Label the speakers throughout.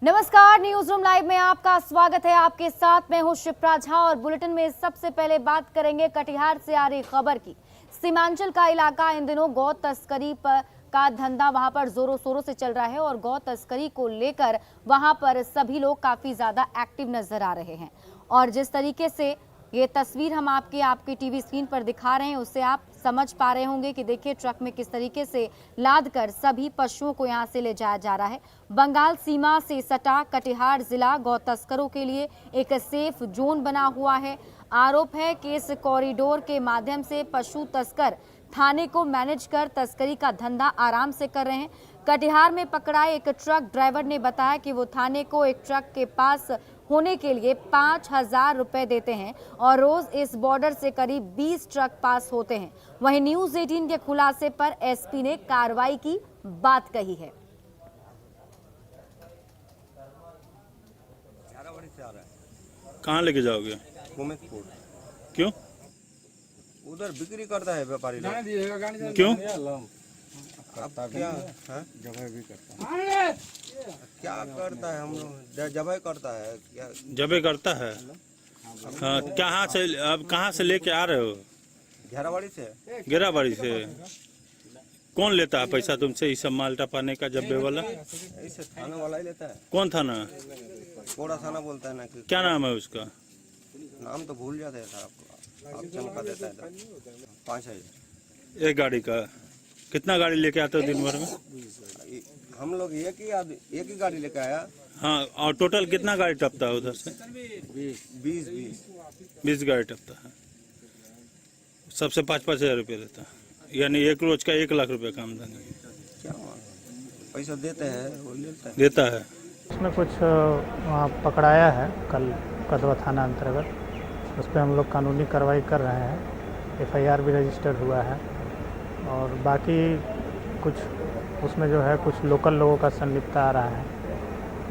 Speaker 1: नमस्कार, news room live में आपका स्वागत है। आपके साथ मैं हूं शिप्रा झा और बुलेटिन में सबसे पहले बात करेंगे कटिहार से आ रही खबर की। सीमांचल का इलाका इन दिनों गौ तस्करी का धंधा वहां पर जोरों शोरों से चल रहा है और गौ तस्करी को लेकर वहां पर सभी लोग काफी ज्यादा एक्टिव नजर आ रहे हैं। और जिस तरीके से ये तस्वीर हम आपकी टीवी स्क्रीन पर दिखा रहे हैं उससे आप समझ पा रहे होंगे कि देखिए ट्रक में किस तरीके से लाद कर सभी पशुओं को यहां से ले जाया जा रहा है। बंगाल सीमा से सटा कटिहार जिला गौ तस्करों के लिए एक सेफ जोन बना हुआ है। आरोप है कि इस कॉरिडोर के माध्यम से पशु तस्कर थाने को मैनेज कर तस्करी का धंधा आराम से कर रहे हैं। कटिहार में पकड़ाए एक ट्रक ड्राइवर ने बताया कि वो थाने को एक ट्रक के पास होने के लिए 5,000 रुपए देते हैं और रोज इस बॉर्डर से करीब 20 ट्रक पास होते हैं। वहीं न्यूज 18 के खुलासे पर एसपी ने कार्रवाई की बात कही है।
Speaker 2: कहाँ लेके जाओगे?
Speaker 3: गोमेदपुर।
Speaker 2: क्यों?
Speaker 3: उधर बिक्री करता है व्यापारी लोग।
Speaker 2: क्यों?
Speaker 3: अब क्या है? जबे भी करता है। क्या करता है? हम लोग जबे करता है क्या?
Speaker 2: जबे करता है। हाँ, कहाँ से अब कहाँ से लेके आ रहे हो?
Speaker 3: घेराबाड़ी से।
Speaker 2: गिराबाड़ी से। कौन लेता है पैसा तुमसे ये सब माल टपाने का जब्बे वाला?
Speaker 3: ऐसे थाना वाला ही लेता है।
Speaker 2: कौन थाना?
Speaker 3: कोड़ा थाना बोलता है ना कि
Speaker 2: क्या नाम है उसका?
Speaker 3: नाम तो भूल जाते हैं साहब। आप चमका देता है 5,000
Speaker 2: एक गाड़ी का कितना गाड़ी लेके आते हो दिन भर में?
Speaker 3: हम लोग एक ही गाड़ी लेके आया।
Speaker 2: हाँ, और टोटल कितना गाड़ी टपता है उधर से? 20 गाड़ी टपता है। सबसे 5-5 हजार रुपये लेता है, यानी एक रोज का 1 लाख रुपए का आमदनी।
Speaker 3: क्या पैसा देते हैं वो
Speaker 2: देता है।
Speaker 4: उसमें कुछ वहाँ पकड़ाया है कल कदवा थाना अंतर्गत। उस पर हम लोग कानूनी कार्रवाई कर रहे हैं। एफआईआर भी रजिस्टर हुआ है और बाकी कुछ उसमें जो है कुछ लोकल लोगों का संलिप्तता आ रहा है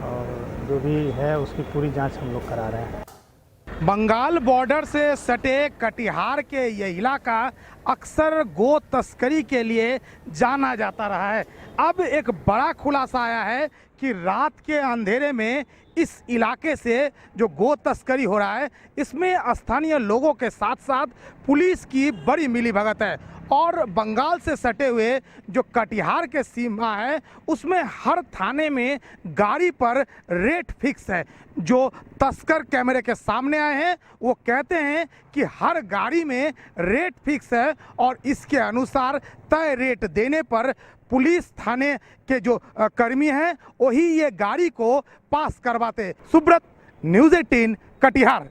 Speaker 4: और जो भी है उसकी पूरी जांच हम लोग करा रहे हैं।
Speaker 5: बंगाल बॉर्डर से सटे कटिहार के यह इलाका अक्सर गो तस्करी के लिए जाना जाता रहा है। अब एक बड़ा खुलासा आया है कि रात के अंधेरे में इस इलाके से जो गो तस्करी हो रहा है इसमें स्थानीय लोगों के साथ साथ पुलिस की बड़ी मिलीभगत है। और बंगाल से सटे हुए जो कटिहार के सीमा है उसमें हर थाने में गाड़ी पर रेट फिक्स है। जो तस्कर कैमरे के सामने आए हैं वो कहते हैं कि हर गाड़ी में रेट फिक्स है और इसके अनुसार तय रेट देने पर पुलिस थाने के जो कर्मी हैं वही ये गाड़ी को पास करवाते। सुब्रत, न्यूज़ 18 कटिहार।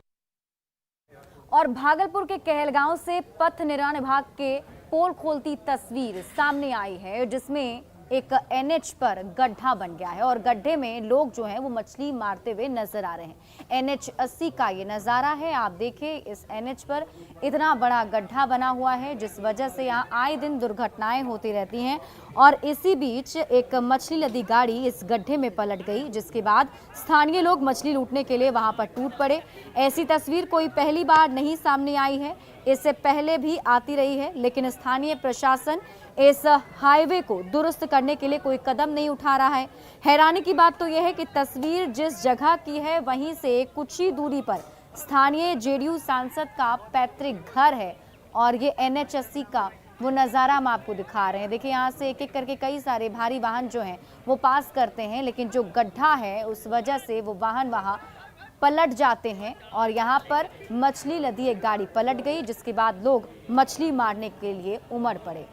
Speaker 1: और भागलपुर के कहलगांव से पथ निर्माण विभाग के पोल खोलती तस्वीर सामने आई है जिसमें एक एनएच पर गड्ढा बन गया है और गड्ढे में लोग जो हैं वो मछली मारते हुए नजर आ रहे हैं। एनएच 80 का ये नज़ारा है। आप देखिए इस एनएच पर इतना बड़ा गड्ढा बना हुआ है जिस वजह से यहाँ आए दिन दुर्घटनाएं होती रहती हैं। और इसी बीच एक मछली लदी गाड़ी इस गड्ढे में पलट गई जिसके बाद स्थानीय लोग मछली लूटने के लिए वहां पर टूट पड़े। ऐसी तस्वीर कोई पहली बार नहीं सामने आई है, इससे पहले भी आती रही है, लेकिन स्थानीय प्रशासन इस हाईवे को दुरुस्त करने के लिए कोई कदम नहीं उठा रहा है। हैरानी की बात तो यह है कि तस्वीर जिस जगह की है वहीं से कुछ ही दूरी पर स्थानीय जेडीयू सांसद का पैतृक घर है और ये NH 80 का वो नज़ारा हम आपको दिखा रहे हैं। देखिए यहाँ से एक एक करके कई सारे भारी वाहन जो हैं वो पास करते हैं, लेकिन जो गड्ढा है उस वजह से वो वाहन वहाँ पलट जाते हैं और यहाँ पर मछली लदी एक गाड़ी पलट गई जिसके बाद लोग मछली मारने के लिए उमड़ पड़े।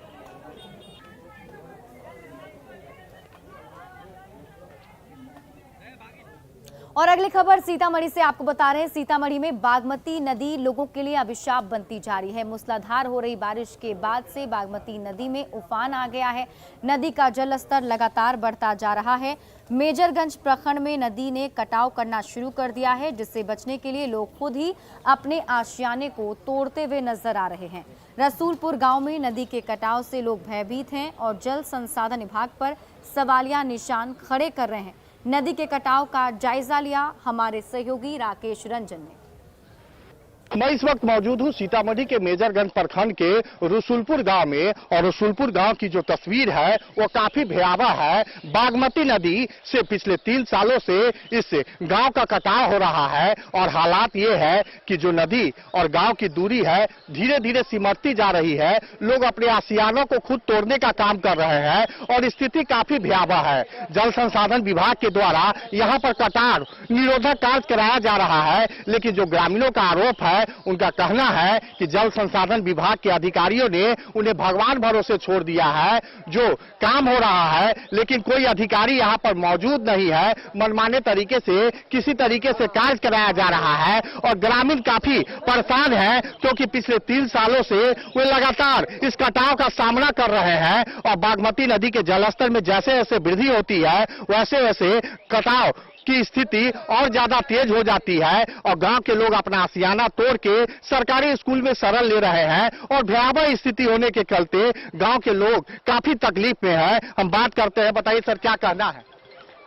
Speaker 1: और अगली खबर सीतामढ़ी से आपको बता रहे हैं। सीतामढ़ी में बागमती नदी लोगों के लिए अभिशाप बनती जा रही है। मूसलाधार हो रही बारिश के बाद से बागमती नदी में उफान आ गया है। नदी का जल स्तर लगातार बढ़ता जा रहा है। मेजरगंज प्रखंड में नदी ने कटाव करना शुरू कर दिया है जिससे बचने के लिए लोग खुद ही अपने आशियाने को तोड़ते हुए नजर आ रहे हैं। रसूलपुर गांव में नदी के कटाव से लोग भयभीत हैं और जल संसाधन विभाग पर सवालिया निशान खड़े कर रहे हैं। नदी के कटाव का जायजा लिया हमारे सहयोगी राकेश रंजन ने।
Speaker 6: मैं इस वक्त मौजूद हूँ सीतामढ़ी के मेजरगंज प्रखंड के रसुलपुर गांव में, और रसुलपुर गांव की जो तस्वीर है वो काफी भयावह है। बागमती नदी से पिछले 3 सालों से इस गांव का कटाव हो रहा है, और हालात ये है कि जो नदी और गांव की दूरी है धीरे धीरे सिमटती जा रही है। लोग अपने आशियानों को खुद तोड़ने का काम कर रहे हैं, और स्थिति काफी भयावह है। जल संसाधन विभाग के द्वारा यहाँ पर कटाव निरोधक कार्य कराया जा रहा है, लेकिन जो ग्रामीणों का आरोप है, उनका कहना है कि जल संसाधन विभाग के अधिकारियों ने उन्हें भगवान भरोसे छोड़ दिया है। जो काम हो रहा है लेकिन कोई अधिकारी यहाँ पर मौजूद नहीं है। मनमाने तरीके से किसी तरीके से कार्य कराया जा रहा है, और ग्रामीण काफी परेशान हैं, क्योंकि पिछले 3 सालों से वे लगातार इस कटाव का सामना कर रहे हैं। और बागमती नदी के जलस्तर में जैसे जैसे वृद्धि होती है वैसे वैसे कटाव की स्थिति और ज्यादा तेज हो जाती है, और गांव के लोग अपना आशियाना तोड़ के सरकारी स्कूल में शरण ले रहे हैं। और भयावह स्थिति होने के चलते गांव के लोग काफी तकलीफ में हैं। हम बात करते हैं, बताइए सर क्या कहना है?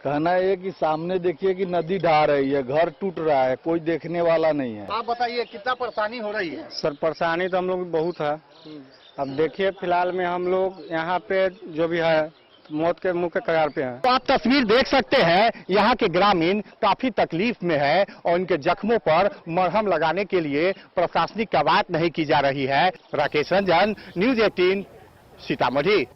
Speaker 7: कहना है कि सामने देखिए कि नदी ढह रही है, घर टूट रहा है, कोई देखने वाला नहीं है।
Speaker 6: आप बताइए कितना परेशानी हो रही है?
Speaker 8: सर परेशानी तो हम लोग बहुत है। अब देखिए फिलहाल में हम लोग यहाँ पे जो भी है मौत के मुंह के कगार पे हैं।
Speaker 6: तो आप तस्वीर देख सकते हैं, यहाँ के ग्रामीण काफी तकलीफ में है, और उनके जख्मों पर मरहम लगाने के लिए प्रशासनिक कवायद नहीं की जा रही है। राकेश रंजन, न्यूज 18 सीतामढ़ी।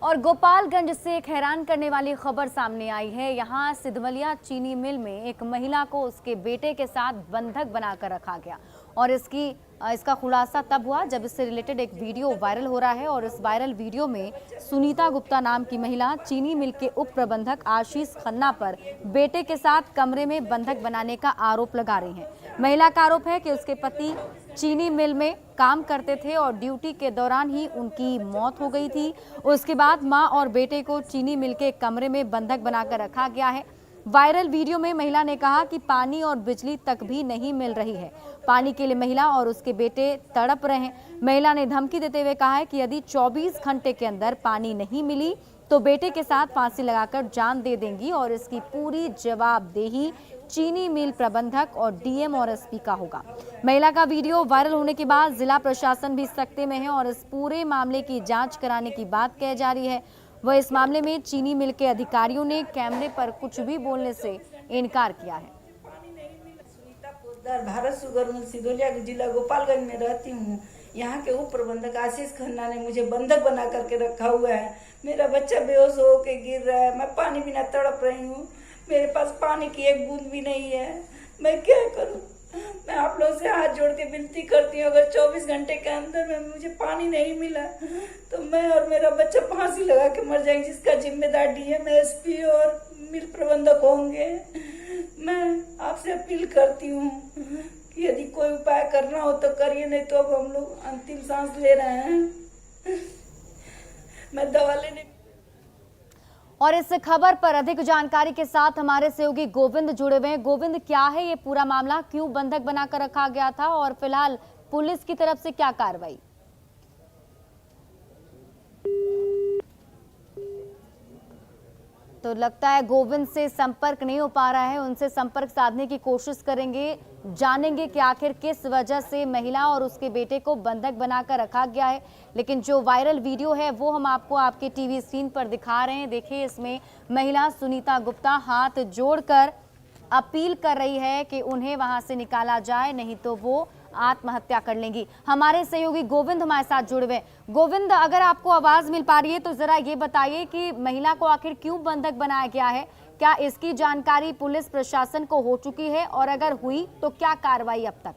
Speaker 1: और गोपालगंज से एक हैरान करने वाली खबर सामने आई है। यहाँ सिधवलिया चीनी मिल में एक महिला को उसके बेटे के साथ बंधक बनाकर रखा गया, और इसका खुलासा तब हुआ जब इससे रिलेटेड एक वीडियो वायरल हो रहा है। और इस वायरल वीडियो में सुनीता गुप्ता नाम की महिला चीनी मिल के उप प्रबंधक आशीष खन्ना पर बेटे के साथ कमरे में बंधक बनाने का आरोप लगा रही हैं। महिला का आरोप है कि उसके पति चीनी मिल में काम करते थे और ड्यूटी के दौरान ही उनकी मौत हो गई थी। उसके बाद मां और बेटे को चीनी मिल के कमरे में बंधक बनाकर रखा गया है। वायरल वीडियो में महिला ने कहा कि पानी और बिजली तक भी नहीं मिल रही है। पानी के लिए महिला और उसके बेटे तड़प रहे हैं। महिला ने धमकी देते हुए कहा है कि यदि 24 घंटे के अंदर पानी नहीं मिली तो बेटे के साथ फांसी लगाकर जान दे देंगी, और इसकी पूरी जवाबदेही चीनी मिल प्रबंधक और डीएम और एसपी का होगा। महिला का वीडियो वायरल होने के बाद जिला प्रशासन भी सख्ते में है, और इस पूरे मामले की जांच कराने की बात कही जा रही है। वह इस मामले में चीनी मिल के अधिकारियों ने कैमरे पर कुछ भी बोलने से इनकार किया है।
Speaker 9: भारत शुगर मिल सिधोलिया जिला गोपालगंज में रहती हूँ। यहाँ के उप प्रबंधक आशीष खन्ना ने मुझे बंधक बना करके रखा हुआ है। मेरा बच्चा बेहोश होके गिर रहा है, मैं पानी बिना तड़प रही हूँ। मेरे पास पानी की एक बूंद भी नहीं है, मैं क्या करूँ? मैं आप लोगों से हाथ जोड़ के विनती करती हूँ, अगर 24 घंटे के अंदर में मुझे पानी नहीं मिला तो मैं और मेरा बच्चा फांसी लगा के मर जाएंगे, जिसका जिम्मेदार डीएम एसपी और मिल प्रबंधक होंगे। मैं आपसे अपील करती हूँ कि यदि कोई उपाय करना हो तो करिए, नहीं तो अब हम लोग अंतिम सांस ले रहे हैं। मैं दवा लेने।
Speaker 1: और इस खबर पर अधिक जानकारी के साथ हमारे सहयोगी गोविंद जुड़े हुए हैं। गोविंद, क्या है ये पूरा मामला, क्यों बंधक बनाकर रखा गया था, और फिलहाल पुलिस की तरफ से क्या कार्रवाई? तो लगता है गोविंद से संपर्क नहीं हो पा रहा है, उनसे संपर्क साधने की कोशिश करेंगे, जानेंगे कि आखिर किस वजह से महिला और उसके बेटे को बंधक बनाकर रखा गया है। लेकिन जो वायरल वीडियो है वो हम आपको आपके टीवी स्क्रीन पर दिखा रहे हैं। देखिए, इसमें महिला सुनीता गुप्ता हाथ जोड़कर अपील कर रही है कि उन्हें वहां से निकाला जाए, नहीं तो वो आत्महत्या कर लेंगी। हमारे सहयोगी गोविंद हमारे साथ जुड़े हुए। गोविंद, अगर आपको आवाज मिल पा रही है तो जरा ये बताइए कि महिला को आखिर क्यों बंधक बनाया गया है, क्या इसकी जानकारी पुलिस प्रशासन को हो चुकी है, और अगर हुई तो क्या कार्रवाई अब तक?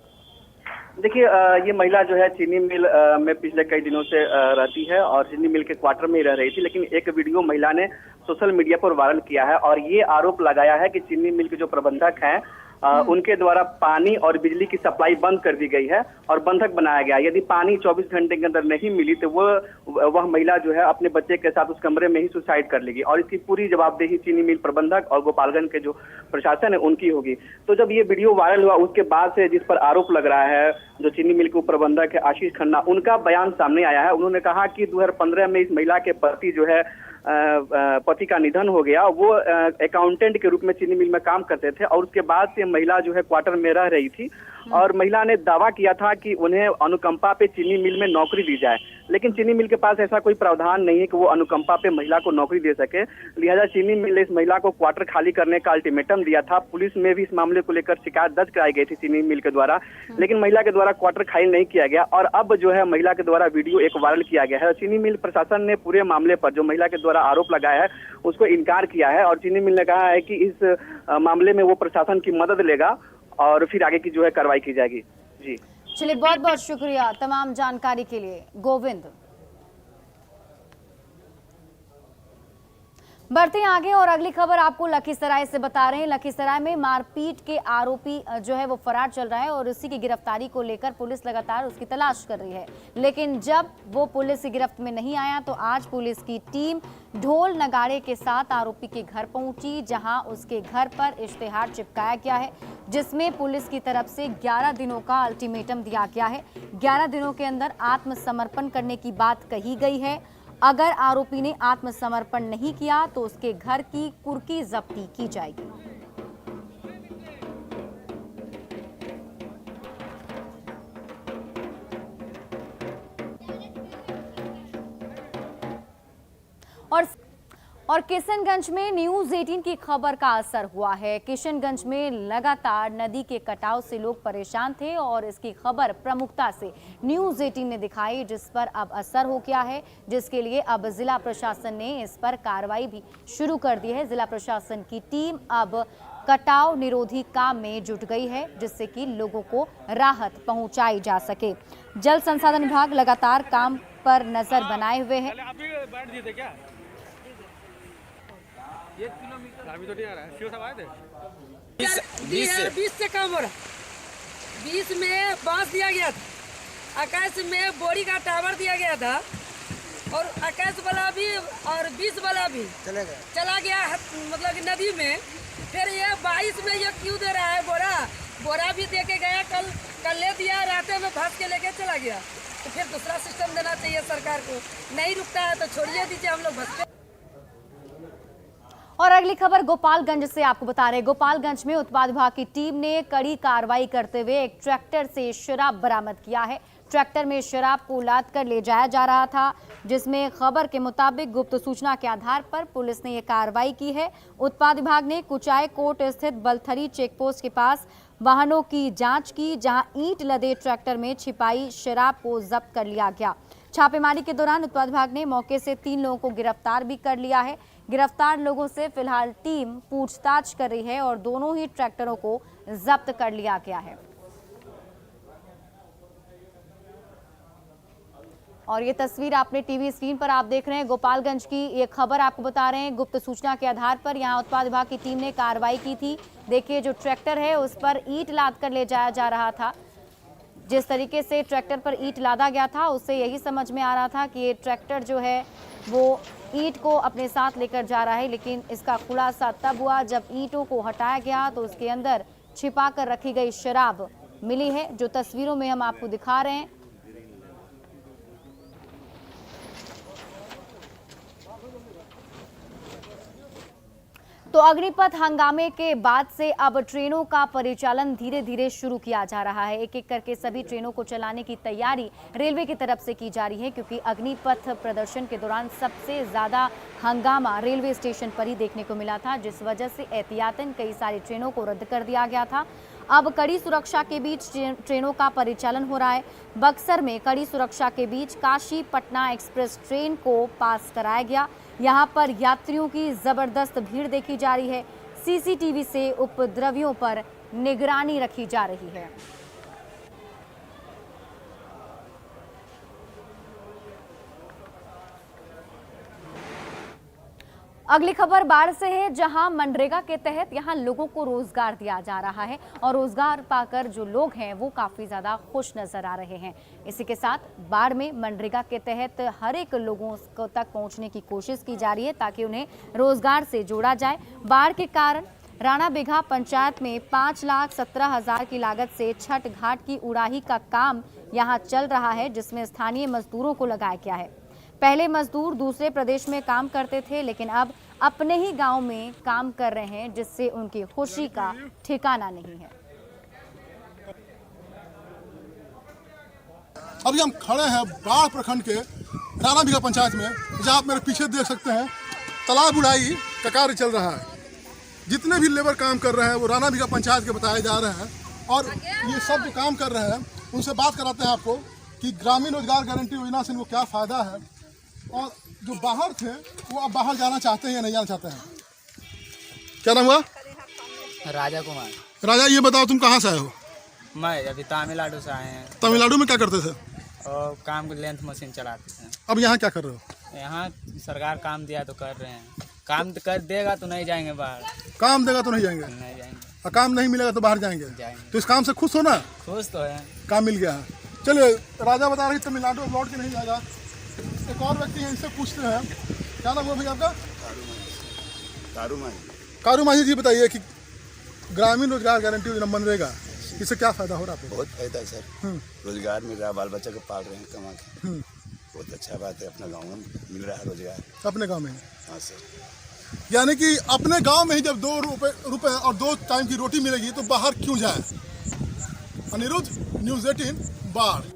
Speaker 10: देखिए, ये महिला जो है चीनी मिल में पिछले कई दिनों से रहती है, और चीनी मिल के क्वार्टर में ही रह रही थी। लेकिन एक वीडियो महिला ने सोशल मीडिया पर वायरल किया है, और ये आरोप लगाया है कि चीनी मिल के जो प्रबंधक हैं उनके द्वारा पानी और बिजली की सप्लाई बंद कर दी गई है और बंधक बनाया गया। यदि पानी 24 घंटे के अंदर नहीं मिली तो वह महिला जो है अपने बच्चे के साथ उस कमरे में ही सुसाइड कर लेगी, और इसकी पूरी जवाबदेही चीनी मिल प्रबंधक और गोपालगंज के जो प्रशासन है उनकी होगी। तो जब ये वीडियो वायरल हुआ उसके बाद से जिस पर आरोप लग रहा है, जो चीनी मिल के प्रबंधक है आशीष खन्ना, उनका बयान सामने आया है। उन्होंने कहा कि 2015 में इस महिला के पति जो है पति का निधन हो गया। वो अकाउंटेंट के रूप में चीनी मिल में काम करते थे और उसके बाद से महिला जो है क्वार्टर में रह रही थी और महिला ने दावा किया था कि उन्हें अनुकंपा पे चीनी मिल में नौकरी दी जाए, लेकिन चीनी मिल के पास ऐसा कोई प्रावधान नहीं है कि वो अनुकंपा पे महिला को नौकरी दे सके। लिहाजा चीनी मिल ने इस महिला को क्वार्टर खाली करने का अल्टीमेटम दिया था। पुलिस में भी इस मामले को लेकर शिकायत दर्ज कराई गई थी चीनी मिल के द्वारा, लेकिन महिला के द्वारा क्वार्टर खाली नहीं किया गया और अब जो है महिला के द्वारा वीडियो एक वायरल किया गया है। चीनी मिल प्रशासन ने पूरे मामले पर जो महिला के द्वारा आरोप लगाया है उसको इनकार किया है और चीनी मिल ने कहा है कि इस मामले में वो प्रशासन की मदद लेगा और फिर आगे की जो है कार्रवाई की जाएगी। जी
Speaker 1: चलिए, बहुत बहुत शुक्रिया तमाम जानकारी के लिए गोविंद। बढ़ते हैं आगे और अगली खबर आपको लखीसराय से बता रहे हैं। लखीसराय में मारपीट के आरोपी जो है वो फरार चल रहा है और उसी की गिरफ्तारी को लेकर पुलिस लगातार उसकी तलाश कर रही है, लेकिन जब वो पुलिस की गिरफ्त में नहीं आया तो आज पुलिस की टीम ढोल नगाड़े के साथ आरोपी के घर पहुंची, जहां उसके घर पर इश्तेहार चिपकाया गया है जिसमें पुलिस की तरफ से 11 दिनों का अल्टीमेटम दिया गया है। 11 दिनों के अंदर आत्मसमर्पण करने की बात कही गई है। अगर आरोपी ने आत्मसमर्पण नहीं किया तो उसके घर की कुर्की जब्ती की जाएगी। और किशनगंज में न्यूज 18 की खबर का असर हुआ है। किशनगंज में लगातार नदी के कटाव से लोग परेशान थे और इसकी खबर प्रमुखता से न्यूज 18 ने दिखाई, जिस पर अब असर हो गया है, जिसके लिए अब जिला प्रशासन ने इस पर कार्रवाई भी शुरू कर दी है। जिला प्रशासन की टीम अब कटाव निरोधी काम में जुट गई है जिससे कि लोगों को राहत पहुंचाई जा सके। जल संसाधन विभाग लगातार काम पर नजर बनाए हुए है।
Speaker 11: 1 किलोमीटर अभी तो नहीं आ रहा है। शिव साहब आए थे
Speaker 12: 20 से कम हो रहा। 20 में बांस दिया गया था, 21 में बोरी का टावर दिया गया था और 21 वाला भी और 20 वाला भी चला गया मतलब कि नदी में। फिर ये 22 में ये क्यों दे रहा है? बोरा भी दे के गया, कल ले दिया, रास्ते में फंस के लेके चला गया। तो फिर दूसरा सिस्टम देना चाहिए सरकार को। नहीं रुकता है तो छोड़िए दीजिए, हम लोग भसते।
Speaker 1: और अगली खबर गोपालगंज से आपको बता रहे हैं। गोपालगंज में उत्पाद विभाग की टीम ने कड़ी कार्रवाई करते हुए एक ट्रैक्टर से शराब बरामद किया है। ट्रैक्टर में शराब को लाद कर ले जाया जा रहा था, जिसमें खबर के मुताबिक गुप्त सूचना के आधार पर पुलिस ने यह कार्रवाई की है। उत्पाद विभाग ने कुचाय कोट स्थित बलथरी चेकपोस्ट के पास वाहनों की जांच की, जहां ईंट लदे ट्रैक्टर में छिपाई शराब को जब्त कर लिया गया। छापेमारी के दौरान उत्पाद विभाग ने मौके से 3 लोगों को गिरफ्तार भी कर लिया है। गिरफ्तार लोगों से फिलहाल टीम पूछताछ कर रही है और दोनों ही ट्रैक्टरों को जब्त कर लिया गया है। और ये तस्वीर आपने टीवी स्क्रीन पर आप देख रहे हैं। गोपालगंज की ये खबर आपको बता रहे हैं। गुप्त सूचना के आधार पर यहां उत्पाद विभाग की टीम ने कार्रवाई की थी। देखिए, जो ट्रैक्टर है उस पर ईंट लाद कर ले जाया जा रहा था। जिस तरीके से ट्रैक्टर पर ईंट लादा गया था उससे यही समझ में आ रहा था कि ये ट्रैक्टर जो है वो ईंट को अपने साथ लेकर जा रहा है, लेकिन इसका खुलासा तब हुआ जब ईंटों को हटाया गया तो उसके अंदर छिपा कर रखी गई शराब मिली है, जो तस्वीरों में हम आपको दिखा रहे हैं। तो अग्निपथ हंगामे के बाद से अब ट्रेनों का परिचालन धीरे धीरे शुरू किया जा रहा है। एक एक करके सभी ट्रेनों को चलाने की तैयारी रेलवे की तरफ से की जा रही है, क्योंकि अग्निपथ प्रदर्शन के दौरान सबसे ज्यादा हंगामा रेलवे स्टेशन पर ही देखने को मिला था, जिस वजह से एहतियातन कई सारी ट्रेनों को रद्द कर दिया गया था। अब कड़ी सुरक्षा के बीच ट्रेनों का परिचालन हो रहा है। बक्सर में कड़ी सुरक्षा के बीच काशी पटना एक्सप्रेस ट्रेन को पास कराया गया। यहां पर यात्रियों की जबरदस्त भीड़ देखी जा रही है। सीसीटीवी से उपद्रवियों पर निगरानी रखी जा रही है। अगली खबर बाढ़ से है, जहां मनरेगा के तहत यहां लोगों को रोजगार दिया जा रहा है और रोजगार पाकर जो लोग हैं वो काफी ज्यादा खुश नजर आ रहे हैं। इसी के साथ बाढ़ में मनरेगा के तहत हर एक लोगों को तक पहुंचने की कोशिश की जा रही है ताकि उन्हें रोजगार से जोड़ा जाए। बाढ़ के कारण राणा बिघा पंचायत में 5,17,000 की लागत से छठ घाट की उड़ाही का काम यहां चल रहा है, जिसमें स्थानीय मजदूरों को लगाया गया है। पहले मजदूर दूसरे प्रदेश में काम करते थे, लेकिन अब अपने ही गांव में काम कर रहे हैं, जिससे उनकी खुशी का ठिकाना नहीं है।
Speaker 13: अभी हम खड़े हैं बाढ़ प्रखंड के राणा बिघा पंचायत में, जहाँ आप मेरे पीछे देख सकते हैं तालाब बुढ़ाई का कार्य चल रहा है। जितने भी लेबर काम कर रहे हैं वो राणा बिघा पंचायत के बताए जा रहे हैं, और ये सब जो काम कर रहे हैं उनसे बात कराते हैं आपको कि ग्रामीण रोजगार गारंटी योजना से इनको क्या फ़ायदा है, और जो बाहर थे वो अब बाहर जाना चाहते हैं या नहीं जाना चाहते हैं। क्या नाम हुआ?
Speaker 14: राजा कुमार।
Speaker 13: राजा, ये बताओ तुम कहाँ से आए हो?
Speaker 14: मैं अभी तमिलनाडु से आए हैं।
Speaker 13: तमिलनाडु में क्या करते थे?
Speaker 14: और काम लेंथ मशीन चलाते थे।
Speaker 13: अब यहाँ क्या कर रहे हो?
Speaker 14: यहाँ सरकार काम दिया तो कर रहे हैं। काम कर देगा तो नहीं जाएंगे बाहर।
Speaker 13: काम देगा तो नहीं जाएंगे?
Speaker 14: नहीं जाएंगे।
Speaker 13: और काम नहीं मिलेगा तो बाहर जाएंगे? तो इस काम से खुश हो ना?
Speaker 14: खुश तो है,
Speaker 13: काम मिल गया है। चलिए, राजा बता रहे तमिलनाडु लौट के नहीं जाएगा। एक और व्यक्ति है, इनसे पूछते हैं। क्या नाम हुआ भैया आपका? कारू माही जी, बताइए कि ग्रामीण रोजगार गारंटी योजना मनरेगा, इससे क्या फायदा हो रहा है?
Speaker 15: बहुत फायदा है सर। रोजगार मिल रहा है, बाल बच्चा को पाल रहे हैं कमा के। बहुत अच्छा बात है, अपना गाँव में मिल रहा है रोजगार। अपने गाँव में? हाँ सर। यानी कि अपने गांव में ही जब 2 रुपए और 2 टाइम की रोटी मिलेगी तो बाहर क्यों जाए? अनिरुद्ध, न्यूज़ 18 बाढ़।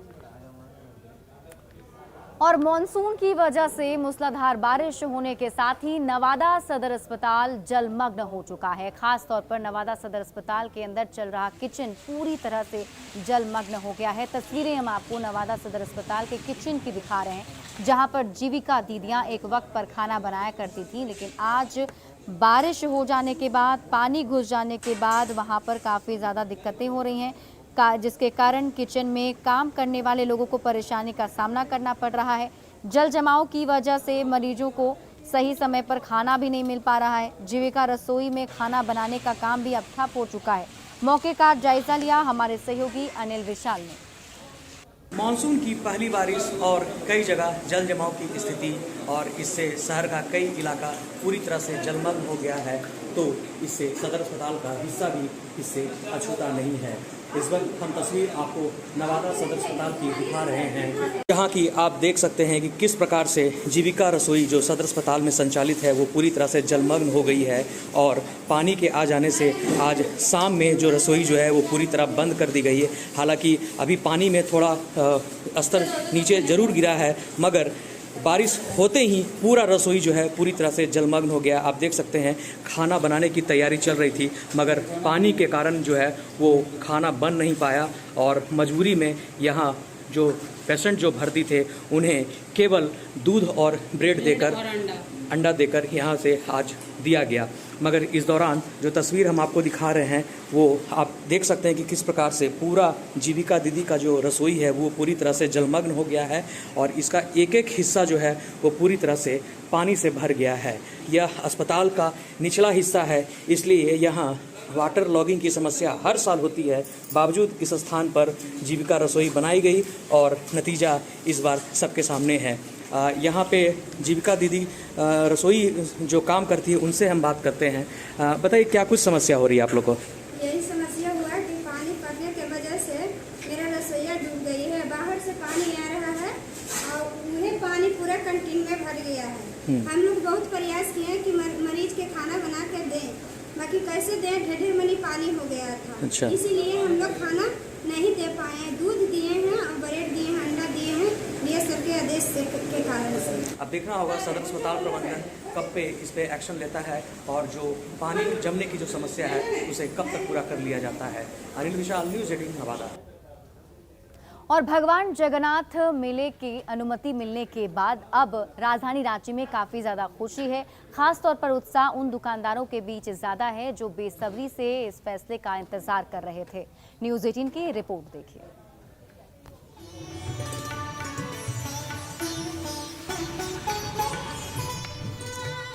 Speaker 1: और मॉनसून की वजह से मूसलाधार बारिश होने के साथ ही नवादा सदर अस्पताल जलमग्न हो चुका है। खास तौर पर नवादा सदर अस्पताल के अंदर चल रहा किचन पूरी तरह से जलमग्न हो गया है। तस्वीरें हम आपको नवादा सदर अस्पताल के किचन की दिखा रहे हैं, जहां पर जीविका दीदियां एक वक्त पर खाना बनाया करती थी, लेकिन आज बारिश हो जाने के बाद, पानी घुस जाने के बाद वहां पर काफ़ी ज़्यादा दिक्कतें हो रही हैं, जिसके कारण किचन में काम करने वाले लोगों को परेशानी का सामना करना पड़ रहा है। जल जमाव की वजह से मरीजों को सही समय पर खाना भी नहीं मिल पा रहा है। जीविका रसोई में खाना बनाने का काम भी अब ठप हो चुका है। मौके का जायजा लिया हमारे सहयोगी अनिल विशाल ने।
Speaker 16: मानसून की पहली बारिश और कई जगह जल जमाव की स्थिति, और इससे शहर का कई इलाका पूरी तरह से जलमग्न हो गया है, तो इससे सदर अस्पताल का हिस्सा भी इससे अछूता नहीं है। इस वक्त हम तस्वीर आपको नवादा सदर अस्पताल की दिखा रहे हैं, जहां की आप देख सकते हैं कि किस प्रकार से जीविका रसोई जो सदर अस्पताल में संचालित है वो पूरी तरह से जलमग्न हो गई है, और पानी के आ जाने से आज शाम में जो रसोई जो है वो पूरी तरह बंद कर दी गई है। हालांकि अभी पानी में थोड़ा स्तर नीचे जरूर गिरा है, मगर बारिश होते ही पूरा रसोई जो है पूरी तरह से जलमग्न हो गया। आप देख सकते हैं खाना बनाने की तैयारी चल रही थी, मगर पानी के कारण जो है वो खाना बन नहीं पाया, और मजबूरी में यहाँ जो पेशेंट जो भर्ती थे उन्हें केवल दूध और ब्रेड देकर, अंडा देकर यहाँ से आज दिया गया। मगर इस दौरान जो तस्वीर हम आपको दिखा रहे हैं वो आप देख सकते हैं कि किस प्रकार से पूरा जीविका दीदी का जो रसोई है वो पूरी तरह से जलमग्न हो गया है, और इसका एक एक हिस्सा जो है वो पूरी तरह से पानी से भर गया है। यह अस्पताल का निचला हिस्सा है, इसलिए यहाँ वाटर लॉगिंग की समस्या हर साल होती है। बावजूद इस स्थान पर जीविका रसोई बनाई गई, और नतीजा इस बार सबके सामने है। यहाँ पे जीविका दीदी रसोई जो काम करती है उनसे हम बात करते हैं। बताइए क्या कुछ समस्या हो रही है आप लोग को?
Speaker 17: यही समस्या हुआ कि पानी पड़ने के वजह से मेरा रसोईया डूब गई है। बाहर से पानी आ रहा है और उन्हें पानी पूरा कंटीन में भर गया है। हम लोग बहुत प्रयास किए कि मरीज के खाना बना कर दें, बाकी कैसे दें, ढेर मनी पानी हो गया था। अच्छा। इसीलिए हम लोग खाना नहीं दे पाए। दूध दिए हैं और ब्रेड दिए हैं, अंडा दिए हैं, डीएसएल के आदेश के कारण से। अब देखना होगा सदर अस्पताल प्रबंधन कब पे इस पे एक्शन लेता है, और जो पानी जमने की जो समस्या है उसे कब तक पूरा कर लिया जाता है। अनिल विशाल, न्यूज़ 18 नवादा।
Speaker 1: और भगवान जगन्नाथ मेले की अनुमति मिलने के बाद अब राजधानी रांची में काफ़ी ज़्यादा खुशी है। खास तौर पर उत्साह उन दुकानदारों के बीच ज़्यादा है जो बेसब्री से इस फैसले का इंतजार कर रहे थे। न्यूज़ 18 की रिपोर्ट देखिए।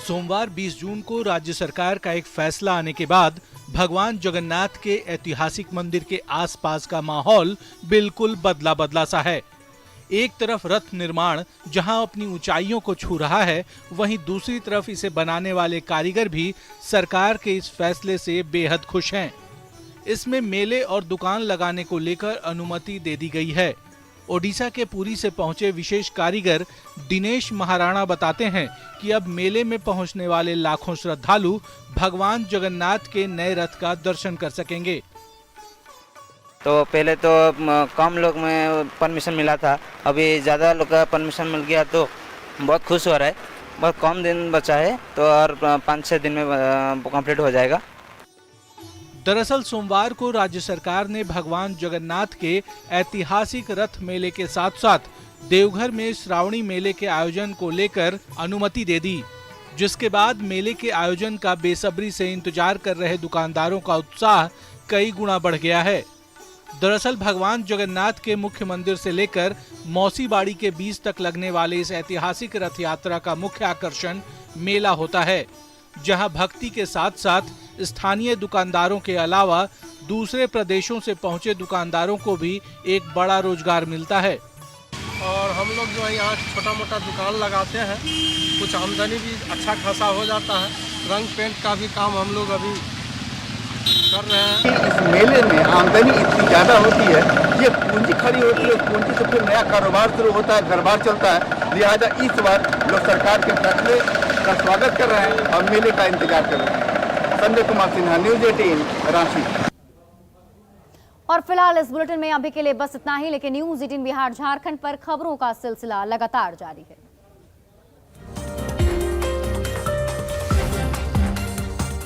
Speaker 18: सोमवार 20 जून को राज्य सरकार का एक फैसला आने के बाद भगवान जगन्नाथ के ऐतिहासिक मंदिर के आसपास का माहौल बिल्कुल बदला बदला सा है। एक तरफ रथ निर्माण जहां अपनी ऊंचाइयों को छू रहा है, वहीं दूसरी तरफ इसे बनाने वाले कारीगर भी सरकार के इस फैसले से बेहद खुश हैं। इसमें मेले और दुकान लगाने को लेकर अनुमति दे दी गई है। ओडिशा के पुरी से पहुंचे विशेष कारीगर दिनेश महाराणा बताते हैं कि अब मेले में पहुंचने वाले लाखों श्रद्धालु भगवान जगन्नाथ के नए रथ का दर्शन कर सकेंगे।
Speaker 19: तो पहले तो कम लोग में परमिशन मिला था, अभी ज़्यादा लोग का परमिशन मिल गया तो बहुत खुश हो रहा है। बहुत कम दिन बचा है तो और 5-6 दिन में कंप्लीट हो जाएगा।
Speaker 18: दरअसल सोमवार को राज्य सरकार ने भगवान जगन्नाथ के ऐतिहासिक रथ मेले के साथ साथ देवघर में श्रावणी मेले के आयोजन को लेकर अनुमति दे दी, जिसके बाद मेले के आयोजन का बेसब्री से इंतजार कर रहे दुकानदारों का उत्साह कई गुना बढ़ गया है। दरअसल भगवान जगन्नाथ के मुख्य मंदिर से लेकर मौसी बाड़ी के बीच तक लगने वाले इस ऐतिहासिक रथ यात्रा का मुख्य आकर्षण मेला होता है, जहां भक्ति के साथ साथ स्थानीय दुकानदारों के अलावा दूसरे प्रदेशों से पहुंचे दुकानदारों को भी एक बड़ा रोजगार मिलता है।
Speaker 20: और हम लोग जो है यहाँ छोटा मोटा दुकान लगाते हैं, कुछ आमदनी भी अच्छा खासा हो जाता है। रंग पेंट का भी काम हम लोग अभी कर रहे हैं।
Speaker 21: इस मेले में आमदनी इतनी ज़्यादा होती है, ये पूंजी खड़ी होती है, पूंजी से फिर नया कारोबार शुरू होता है, घर-बार चलता है। लिहाजा इस बार लोग सरकार के फैसले का स्वागत कर रहे हैं और मेले का इंतजार कर रहे हैं। संजय कुमार सिन्हा, न्यूज़ 18 रांची।
Speaker 1: और फिलहाल इस बुलेटिन में अभी के लिए बस इतना ही, लेकिन न्यूज़ 18 बिहार झारखंड पर खबरों का सिलसिला लगातार जारी है।